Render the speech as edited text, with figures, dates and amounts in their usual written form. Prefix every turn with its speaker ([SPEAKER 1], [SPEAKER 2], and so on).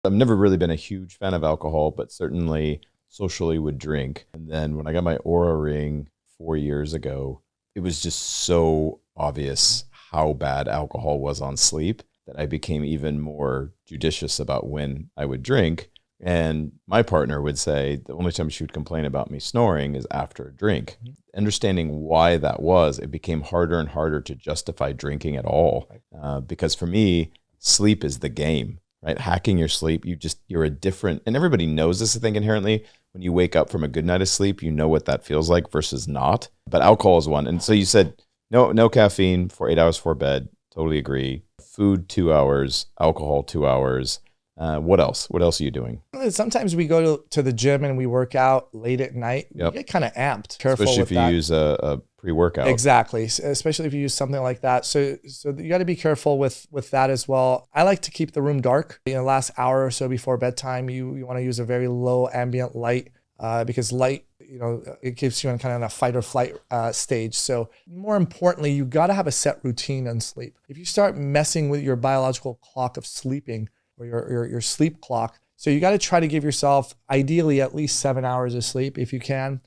[SPEAKER 1] I've never really been a huge fan of alcohol, but certainly socially would drink. And then when I got my Aura ring 4 years ago, it was just so obvious how bad alcohol was on sleep that I became even more judicious about when I would drink. And my partner would say the only time she would complain about me snoring is after a drink. Understanding why that was, it became harder and harder to justify drinking at all. Because for me, sleep is the game, right? Hacking your sleep, you're a different, and everybody knows this, I think, inherently. When you wake up from a good night of sleep, you know what that feels like versus not. But alcohol is one. And so you said no caffeine for 8 hours before bed. Totally agree. Food 2 hours, alcohol 2 hours. What else? What else are you doing?
[SPEAKER 2] Sometimes we go to the gym and we work out late at night.
[SPEAKER 1] Yep.
[SPEAKER 2] We get kind of amped. Careful
[SPEAKER 1] especially
[SPEAKER 2] with
[SPEAKER 1] if you use a pre-workout.
[SPEAKER 2] Exactly. Especially if you use something like that. So you got to be careful with that as well. I like to keep the room dark. In the last hour or so before bedtime, you want to use a very low ambient light because light, it keeps you in kind of a fight or flight stage. So more importantly, you got to have a set routine on sleep. If you start messing with your biological clock of sleeping, or your sleep clock. So you got to try to give yourself ideally at least 7 hours of sleep if you can.